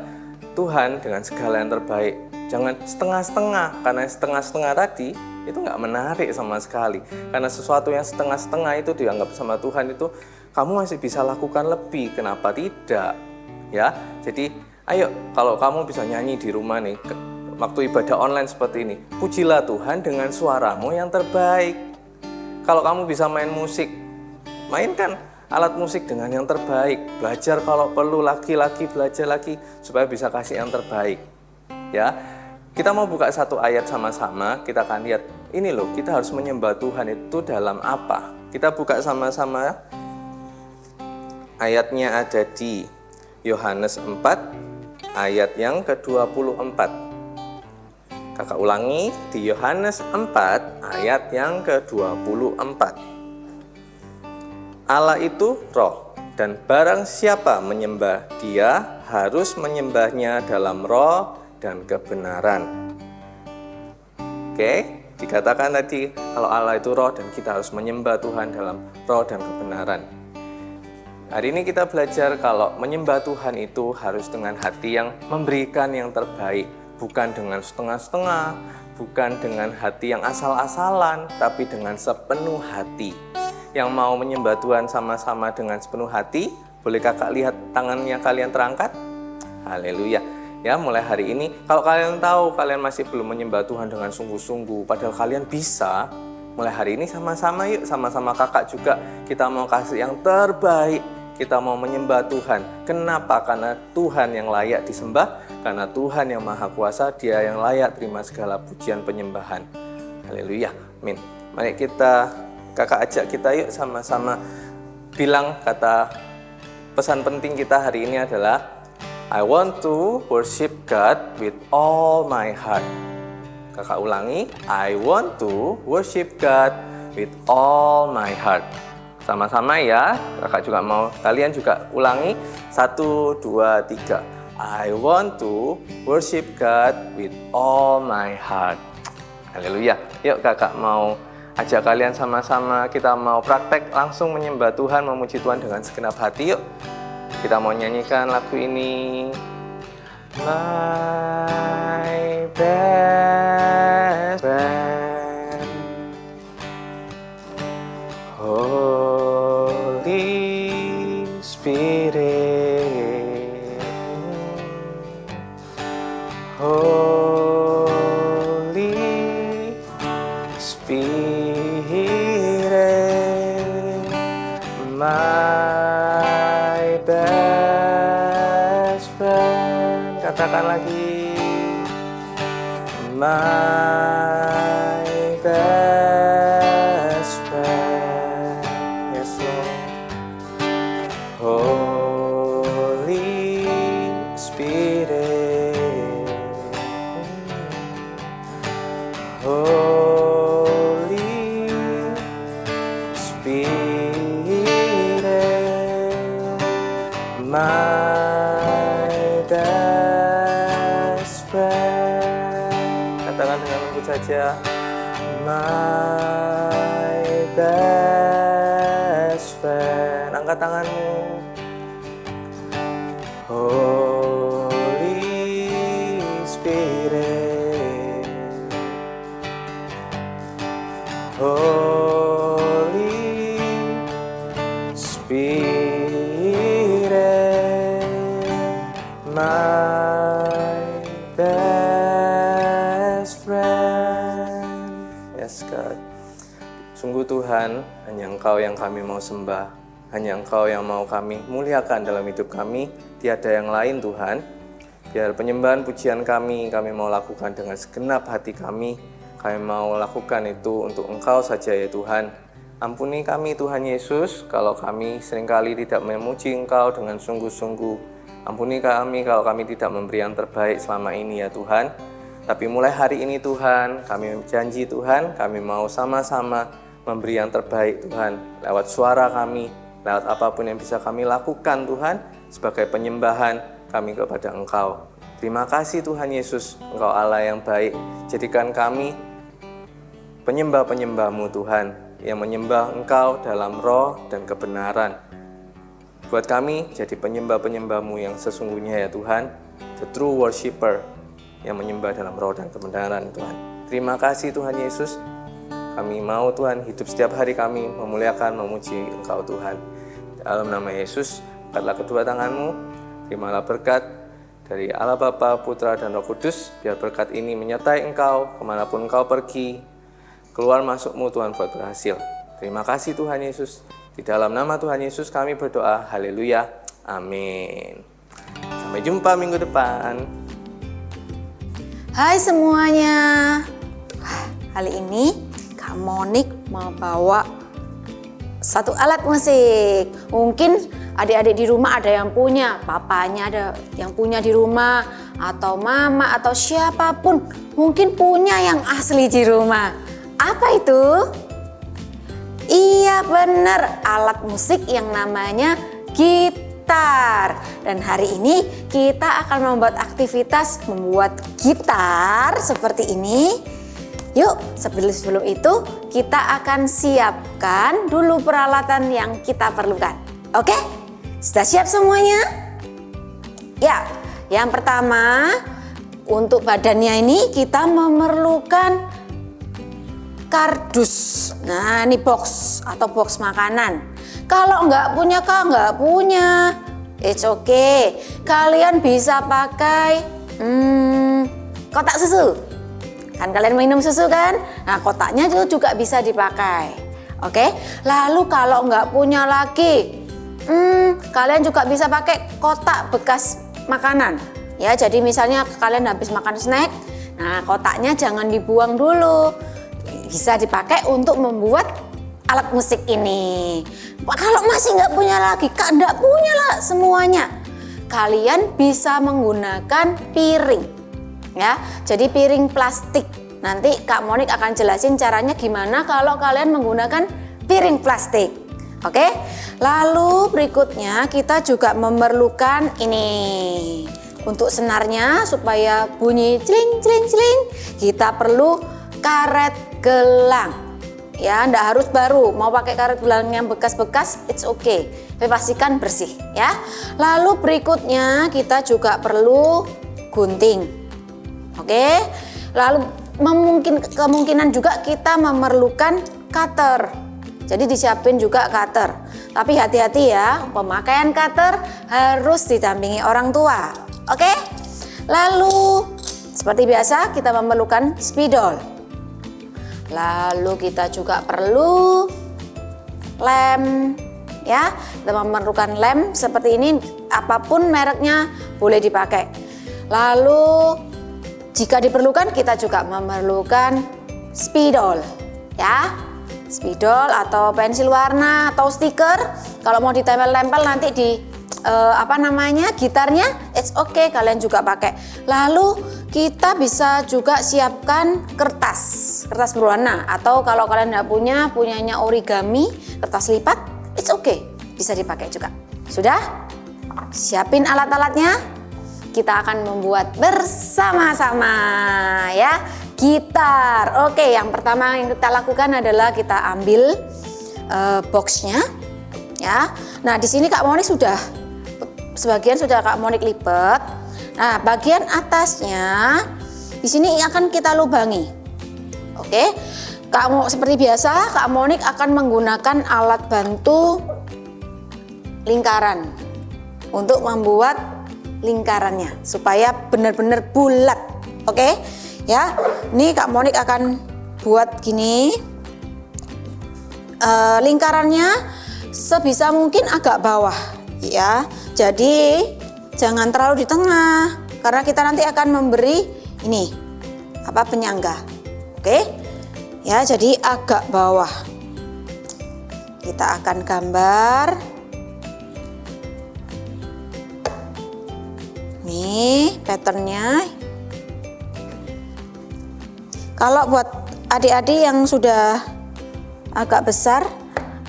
Tuhan dengan segala yang terbaik. Jangan setengah-setengah, karena setengah-setengah tadi itu nggak menarik sama sekali. Karena sesuatu yang setengah-setengah itu dianggap sama Tuhan itu kamu masih bisa lakukan lebih, kenapa tidak? Ya, jadi ayo kalau kamu bisa nyanyi di rumah nih, waktu ibadah online seperti ini, pujilah Tuhan dengan suaramu yang terbaik. Kalau kamu bisa main musik, mainkan alat musik dengan yang terbaik. Belajar kalau perlu lagi belajar lagi supaya bisa kasih yang terbaik. Ya, kita mau buka satu ayat sama-sama, kita akan lihat ini loh, kita harus menyembah Tuhan itu dalam apa. Kita buka sama-sama, ayatnya ada di Yohanes 4 ayat yang ke-24. Kakak ulangi, di Yohanes 4 ayat yang ke-24. Allah itu roh, dan barang siapa menyembah Dia harus menyembahnya dalam roh dan kebenaran. Oke, dikatakan tadi kalau Allah itu roh dan kita harus menyembah Tuhan dalam roh dan kebenaran. Hari ini kita belajar kalau menyembah Tuhan itu harus dengan hati yang memberikan yang terbaik, bukan dengan setengah-setengah, bukan dengan hati yang asal-asalan, tapi dengan sepenuh hati. Yang mau menyembah Tuhan sama-sama dengan sepenuh hati, boleh kakak lihat tangannya kalian terangkat? Haleluya. Ya, mulai hari ini, kalau kalian tahu kalian masih belum menyembah Tuhan dengan sungguh-sungguh, padahal kalian bisa, mulai hari ini sama-sama yuk, sama-sama kakak juga, kita mau kasih yang terbaik, kita mau menyembah Tuhan. Kenapa? Karena Tuhan yang layak disembah, karena Tuhan yang maha kuasa, Dia yang layak terima segala pujian penyembahan. Haleluya, amin. Mari kakak ajak kita yuk sama-sama bilang kata pesan penting kita hari ini adalah I want to worship God with all my heart. Kakak ulangi, I want to worship God with all my heart. Sama-sama ya, kakak juga mau kalian juga ulangi. 1, 2, 3. I want to worship God with all my heart. Haleluya. Yuk kakak mau ajak kalian sama-sama, kita mau praktek langsung menyembah Tuhan, memuji Tuhan dengan segenap hati yuk. Kita mau nyanyikan lagu ini. My best friend, Holy Spirit, Holy Spirit, my best friend. Katakan lagi, my best friend. Yes Lord. Holy Spirit, Holy Spirit, my best friend. Katakan dengan lembut saja, my best friend. Angkat tanganmu. Holy Spirit, Holy Spirit, my best friend. Yes God. Sungguh Tuhan, hanya Engkau yang kami mau sembah, hanya Engkau yang mau kami muliakan dalam hidup kami, tiada yang lain Tuhan. Biar penyembahan pujian kami mau lakukan dengan segenap hati kami mau lakukan itu untuk Engkau saja ya Tuhan. Ampuni kami Tuhan Yesus, kalau kami seringkali tidak memuji Engkau dengan sungguh-sungguh. Ampuni kami kalau kami tidak memberi yang terbaik selama ini ya Tuhan. Tapi mulai hari ini Tuhan, kami janji Tuhan, kami mau sama-sama memberi yang terbaik Tuhan. Lewat suara kami, lewat apapun yang bisa kami lakukan Tuhan, sebagai penyembahan kami kepada Engkau. Terima kasih Tuhan Yesus, Engkau Allah yang baik. Jadikan kami penyembah-penyembah-Mu Tuhan, yang menyembah Engkau dalam roh dan kebenaran. Buat kami jadi penyembah-penyembah-Mu yang sesungguhnya ya Tuhan, the true worshipper, yang menyembah dalam roh dan kebenaran Tuhan. Terima kasih Tuhan Yesus. Kami mau Tuhan hidup setiap hari kami memuliakan, memuji Engkau Tuhan. Dalam nama Yesus, angkatlah kedua tanganmu, terimalah berkat dari Allah Bapa, Putra, dan Roh Kudus. Biar berkat ini menyertai engkau kemanapun engkau pergi. Keluar masukmu Tuhan buat berhasil. Terima kasih Tuhan Yesus. Di dalam nama Tuhan Yesus kami berdoa. Haleluya. Amin. Sampai jumpa minggu depan. Hai semuanya. Kali ini Kak Monik mau bawa satu alat musik. Mungkin adik-adik di rumah ada yang punya, papanya ada yang punya di rumah, atau mama atau siapapun mungkin punya yang asli di rumah. Apa itu? Iya benar, alat musik yang namanya gitar. Dan hari ini kita akan membuat aktivitas membuat gitar seperti ini. Yuk, sebelum itu kita akan siapkan dulu peralatan yang kita perlukan. Oke? Sudah siap semuanya? Ya, yang pertama untuk badannya ini kita memerlukan kardus. Nah, ini box atau box makanan. Kalau nggak punya, nggak punya, it's okay. Kalian bisa pakai kotak susu. Kan kalian minum susu kan? Nah, kotaknya juga bisa dipakai. Oke? Lalu kalau nggak punya lagi, kalian juga bisa pakai kotak bekas makanan. Ya, jadi misalnya kalian habis makan snack, nah kotaknya jangan dibuang dulu. Bisa dipakai untuk membuat alat musik ini. Kalau masih nggak punya lagi, Kak nggak punya lah semuanya, kalian bisa menggunakan piring. Ya, jadi piring plastik. Nanti Kak Monik akan jelasin caranya gimana kalau kalian menggunakan piring plastik. Oke? Lalu berikutnya kita juga memerlukan ini. Untuk senarnya supaya bunyi celing celing celing, kita perlu karet gelang. Ya, ndak harus baru. Mau pakai karet gelang yang bekas-bekas, it's okay. Tapi pastikan bersih ya. Lalu berikutnya kita juga perlu gunting. Oke, lalu kemungkinan juga kita memerlukan cutter. Jadi disiapin juga cutter. Tapi hati-hati ya, pemakaian cutter harus didampingi orang tua. Oke, lalu seperti biasa kita memerlukan spidol. Lalu kita juga perlu lem. Ya, kita memerlukan lem seperti ini, apapun mereknya boleh dipakai. Lalu jika diperlukan kita juga memerlukan spidol ya, spidol atau pensil warna atau stiker. Kalau mau ditempel-tempel nanti di gitarnya, it's okay, kalian juga pakai. Lalu kita bisa juga siapkan kertas berwarna, atau kalau kalian tidak punyanya origami, kertas lipat, it's okay, bisa dipakai juga. Sudah? Siapin alat-alatnya. Kita akan membuat bersama-sama ya gitar. Oke, yang pertama yang kita lakukan adalah kita ambil boxnya ya. Nah, di sini Kak Monik sebagian sudah Kak Monik lipat. Nah, bagian atasnya di sini akan kita lubangi. Oke. Seperti biasa Kak Monik akan menggunakan alat bantu lingkaran untuk membuat lingkarannya supaya benar-benar bulat. Oke ya, ini Kak Monik akan buat gini. Lingkarannya sebisa mungkin agak bawah ya, jadi jangan terlalu di tengah karena kita nanti akan memberi ini penyangga. Oke ya, jadi agak bawah. Kita akan gambar. Nih patternnya. Kalau buat adik-adik yang sudah agak besar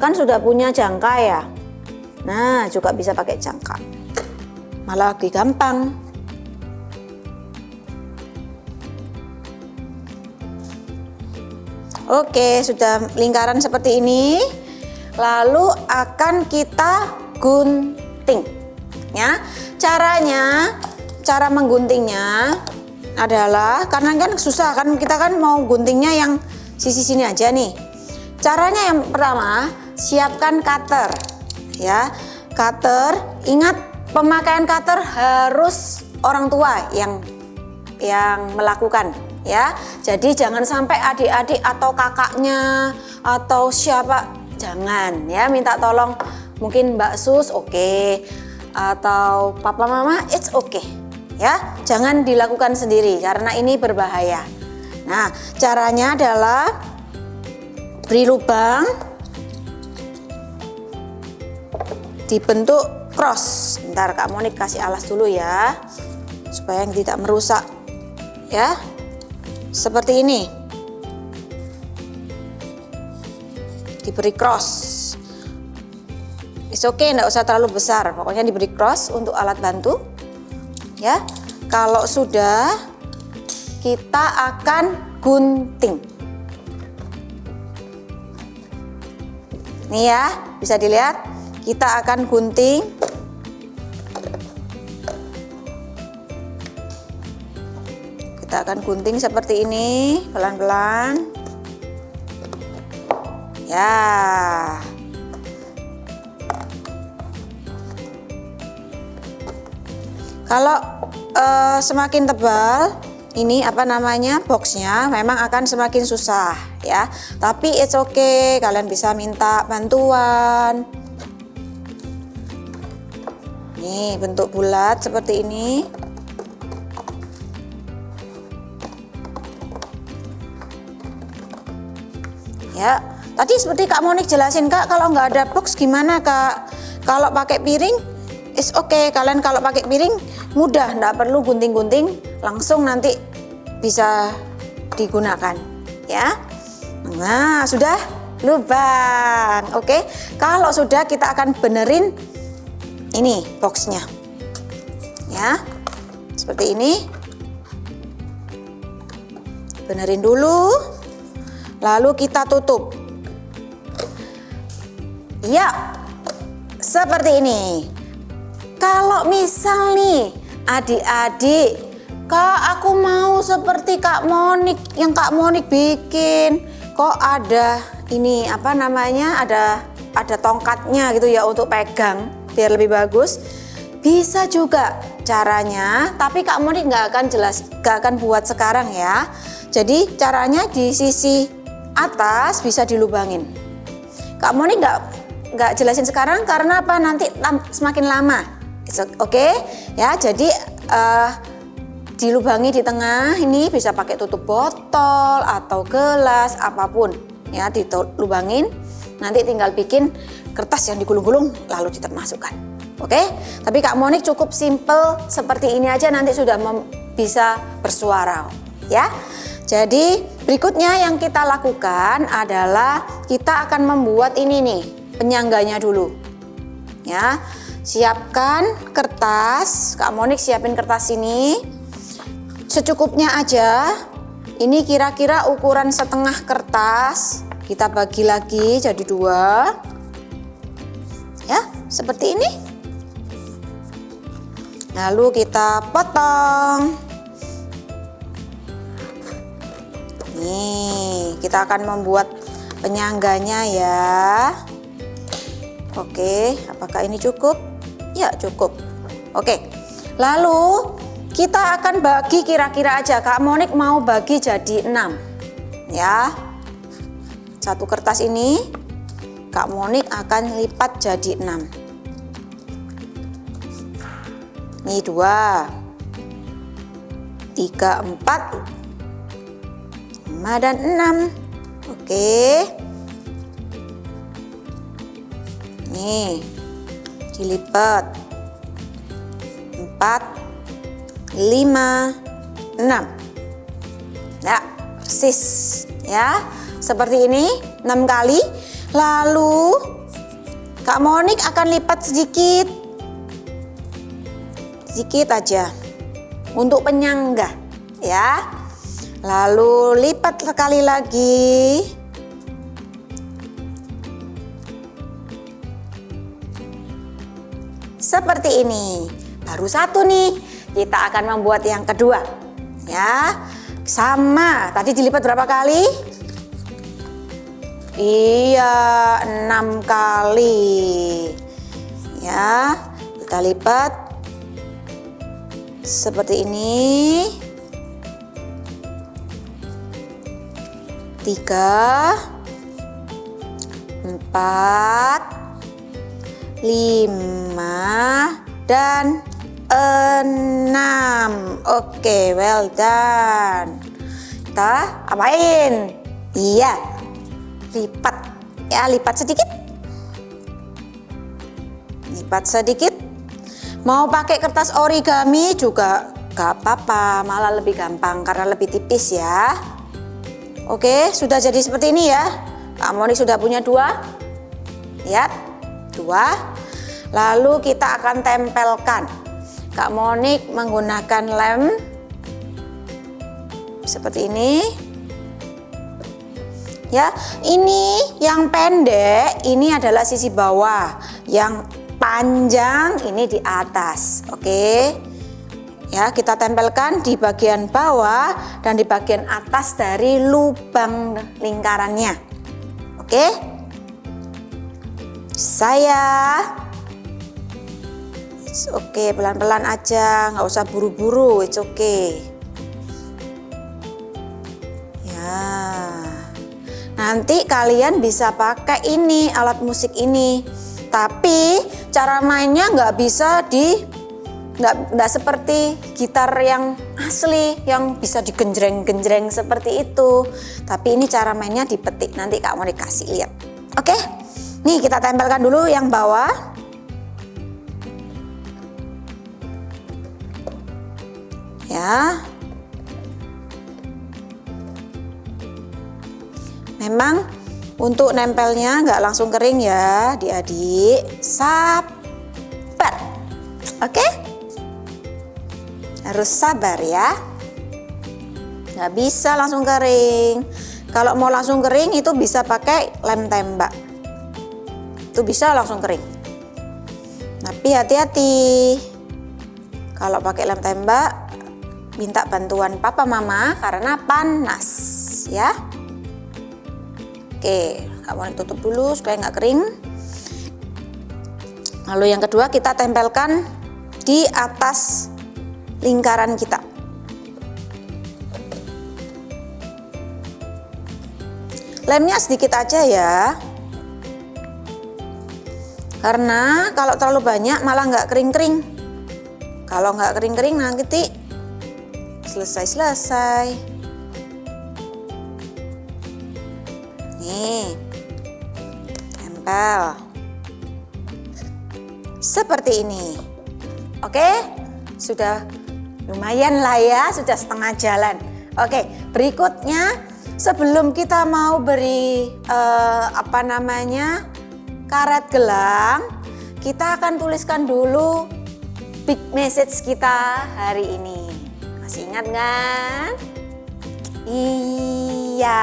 kan sudah punya jangka ya. Nah, juga bisa pakai jangka. Malah lebih gampang. Oke, sudah lingkaran seperti ini. Lalu akan kita gunting. Ya, cara mengguntingnya adalah, karena kan susah kan, kita kan mau guntingnya yang sisi sini aja nih. Caranya yang pertama, siapkan cutter ya. cutter. Ingat, pemakaian cutter harus orang tua yang melakukan ya. Jadi jangan sampai adik-adik atau kakaknya atau siapa, jangan ya, minta tolong mungkin Mbak Sus oke, atau papa mama it's okay ya. Jangan dilakukan sendiri karena ini berbahaya. Nah, caranya adalah beri lubang, dibentuk cross. Bentar Kak Monik kasih alas dulu ya, supaya tidak merusak ya. Seperti ini, diberi cross. It's okay, enggak usah terlalu besar, pokoknya diberi cross untuk alat bantu ya. Kalau sudah, kita akan gunting. Nih ya, bisa dilihat, kita akan gunting. Kita akan gunting seperti ini, pelan-pelan. Ya. Kalau semakin tebal, ini apa namanya, boxnya memang akan semakin susah ya. Tapi it's okay, kalian bisa minta bantuan. Nih, bentuk bulat seperti ini. Ya, tadi seperti Kak Monik jelasin Kak, kalau nggak ada box gimana Kak? Kalau pakai piring, it's okay. Kalian kalau pakai piring mudah, nggak perlu gunting-gunting, langsung nanti bisa digunakan. Ya, nah sudah lubang. Oke, kalau sudah kita akan benerin ini boxnya. Ya, seperti ini. Benerin dulu. Lalu kita tutup. Ya, seperti ini. Kalau misal nih adik-adik, Kak aku mau seperti Kak Monik, yang Kak Monik bikin. Kok ada ini apa namanya, ada tongkatnya gitu ya untuk pegang biar lebih bagus. Bisa juga caranya, tapi Kak Monik nggak akan buat sekarang ya. Jadi caranya di sisi atas bisa dilubangin. Kak Monik nggak jelasin sekarang karena apa, nanti semakin lama. Oke ya, jadi dilubangi di tengah ini, bisa pakai tutup botol atau gelas apapun ya, dilubangin. Nanti tinggal bikin kertas yang digulung-gulung lalu dimasukkan. Oke, tapi Kak Monik cukup simple seperti ini aja, nanti sudah bisa bersuara ya. Jadi berikutnya yang kita lakukan adalah kita akan membuat ini nih, penyangganya dulu. Ya, siapkan kertas. Kak Monik siapin kertas ini. Secukupnya aja. Ini kira-kira ukuran setengah kertas. Kita bagi lagi jadi 2. Ya, seperti ini. Lalu kita potong. Nih, kita akan membuat penyangganya ya. Oke, apakah ini cukup? Ya, cukup. Oke, lalu kita akan bagi kira-kira aja. Kak Monik mau bagi jadi 6. Ya, satu kertas ini Kak Monik akan lipat jadi 6. Ini 2, 3, 4, 5 dan 6. Oke. Nih, dilipat. 4, 5, 6. Ya, persis. Ya, seperti ini 6 kali. Lalu Kak Monik akan lipat sedikit. Sedikit aja. Untuk penyangga, ya. Lalu lipat sekali lagi. Seperti ini. Baru satu nih. Kita akan membuat yang kedua. Ya. Sama. Tadi dilipat berapa kali? Iya, 6 kali. Ya, kita lipat seperti ini. 3, 4, 5, dan 6. Oke, well done. Kita apain? Iya, lipat. Ya, lipat sedikit. Lipat sedikit. Mau pakai kertas origami juga gak apa-apa, malah lebih gampang karena lebih tipis ya. Oke, sudah jadi seperti ini ya. Kak Monik sudah punya 2. Lihat, 2. Lalu kita akan tempelkan. Kak Monik menggunakan lem seperti ini. Ya, ini yang pendek ini adalah sisi bawah, yang panjang ini di atas. Oke. Ya, kita tempelkan di bagian bawah dan di bagian atas dari lubang lingkarannya. Oke. It's okay, pelan-pelan aja, nggak usah buru-buru. It's okay. Ya. Nanti kalian bisa pakai ini, alat musik ini. Tapi cara mainnya nggak bisa nggak seperti gitar yang asli yang bisa digenjreng-genjreng seperti itu. Tapi ini cara mainnya dipetik, nanti Kak Monik kasih lihat. Oke, nih kita tempelkan dulu yang bawah. Ya, memang untuk nempelnya nggak langsung kering ya adik-adik, sabar. Oke? Harus sabar ya. Nggak bisa langsung kering. Kalau mau langsung kering itu bisa pakai lem tembak. Itu bisa langsung kering. Tapi hati-hati. Kalau pakai lem tembak, minta bantuan papa mama karena panas ya. Oke, kamu tutup dulu supaya nggak kering. Lalu yang kedua kita tempelkan di atas lingkaran kita. Lemnya sedikit aja ya. Karena kalau terlalu banyak malah nggak kering-kering. Kalau nggak kering-kering nanti selesai. Nih, tempel seperti ini. Oke, sudah lumayan lah ya, sudah setengah jalan. Oke, berikutnya sebelum kita mau beri karet gelang, kita akan tuliskan dulu big message kita hari ini. Masih ingat kan? Iya.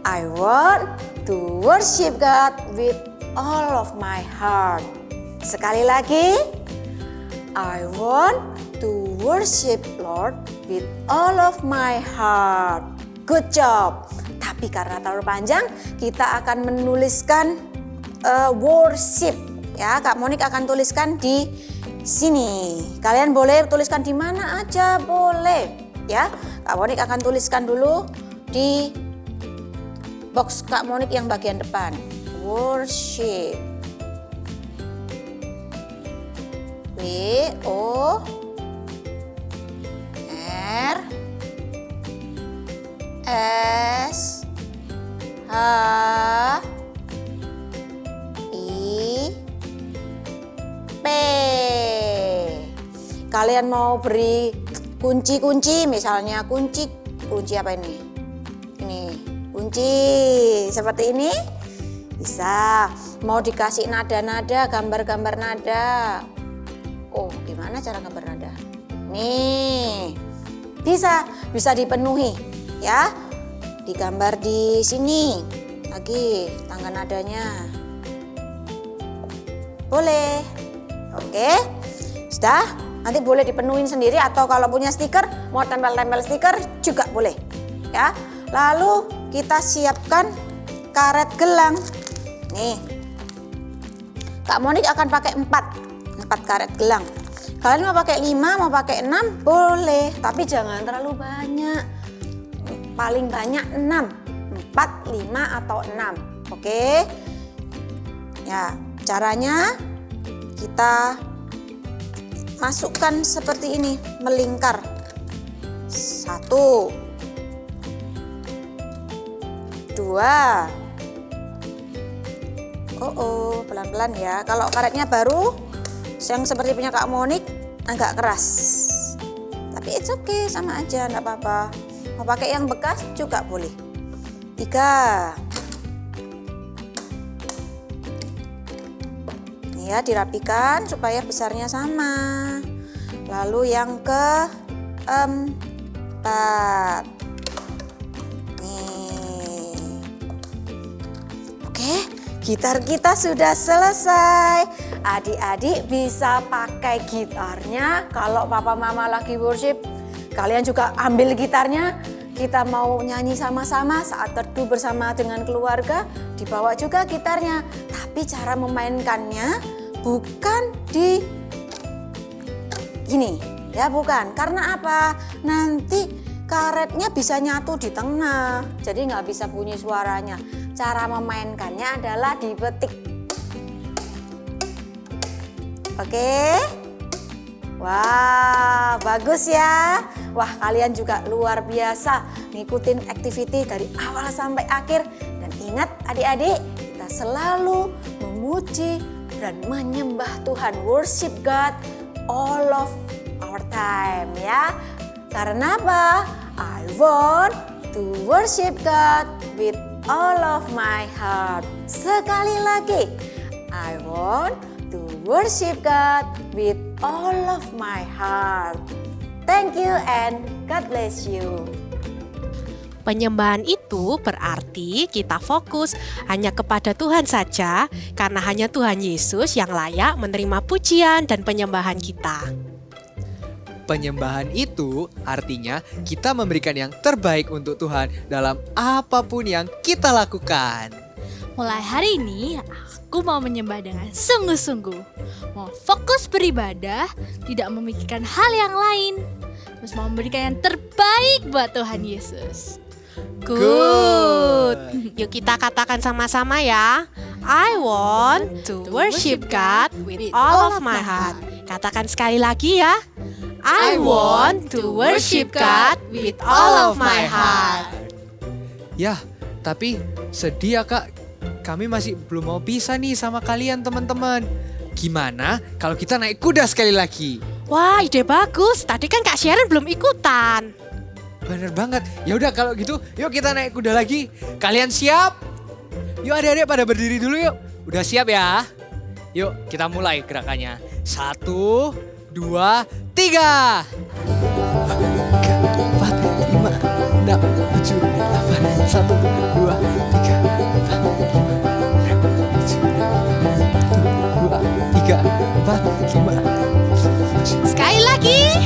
I want to worship God with all of my heart. Sekali lagi, I want to worship Lord with all of my heart. Good job. Tapi karena terlalu panjang, kita akan menuliskan worship. Ya, Kak Monik akan tuliskan di sini. Kalian boleh tuliskan di mana aja boleh. Ya, Kak Monik akan tuliskan dulu di box Kak Monik yang bagian depan. Worship. W-O-R-S-H-I-P. Kalian mau beri kunci-kunci, misalnya kunci apa ini? Ini kunci seperti ini bisa. Mau dikasih nada-nada, gambar-gambar nada. Oh, gimana cara gambar nada? Nih, bisa dipenuhi ya. Digambar di sini lagi tangga nadanya. Boleh. Oke, sudah. Nanti boleh dipenuhin sendiri atau kalau punya stiker, mau tempel-tempel stiker juga boleh. Ya. Lalu kita siapkan karet gelang. Nih. Kak Monik akan pakai 4 karet gelang. Kalian mau pakai 5, mau pakai 6 boleh, tapi jangan terlalu banyak. Paling banyak 6, 4, 5 atau 6. Oke. Ya, caranya kita masukkan seperti ini, melingkar. 1, 2. Pelan-pelan ya. Kalau karetnya baru, yang seperti punya Kak Monik agak keras. Tapi it's okay, sama aja, enggak apa-apa. Mau pakai yang bekas juga boleh. 3. Nih ya, dirapikan supaya besarnya sama. Lalu yang keempat. Nih. Oke, gitar kita sudah selesai. Adik-adik bisa pakai gitarnya. Kalau papa mama lagi worship, kalian juga ambil gitarnya. Kita mau nyanyi sama-sama saat teduh bersama dengan keluarga, dibawa juga gitarnya. Tapi cara memainkannya bukan di gini, ya bukan. Karena apa? Nanti karetnya bisa nyatu di tengah, jadi nggak bisa bunyi suaranya. Cara memainkannya adalah dipetik. Oke. Wah, bagus ya. Wah, kalian juga luar biasa ngikutin activity dari awal sampai akhir. Dan ingat adik-adik, kita selalu memuji dan menyembah Tuhan, worship God all of our time ya. Karena apa? I want to worship God with all of my heart. Sekali lagi, I want to worship God with all of my heart. Thank you and God bless you. Penyembahan itu berarti kita fokus hanya kepada Tuhan saja, karena hanya Tuhan Yesus yang layak menerima pujian dan penyembahan kita. Penyembahan itu artinya kita memberikan yang terbaik untuk Tuhan dalam apapun yang kita lakukan. Mulai hari ini aku mau menyembah dengan sungguh-sungguh. Mau fokus beribadah, tidak memikirkan hal yang lain. Terus mau memberikan yang terbaik buat Tuhan Yesus. Good. Yuk kita katakan sama-sama ya. I want to worship God with all of my heart. Katakan sekali lagi ya. I want to worship God with all of my heart. Ya, tapi sedih ya Kak. Kami masih belum mau pisah nih sama kalian teman-teman. Gimana kalau kita naik kuda sekali lagi? Wah, ide bagus. Tadi kan Kak Sharon belum ikutan. Bener banget. Ya udah kalau gitu, yuk kita naik kuda lagi. Kalian siap? Yuk adik-adik pada berdiri dulu yuk. Udah siap ya? Yuk kita mulai gerakannya. 1, 2, 3. 4, 5, 6, 7, 8. 1, 2, 3, 4, 5, 6, 7, 8, 1, 2, 3, 4, 5. Sekali lagi.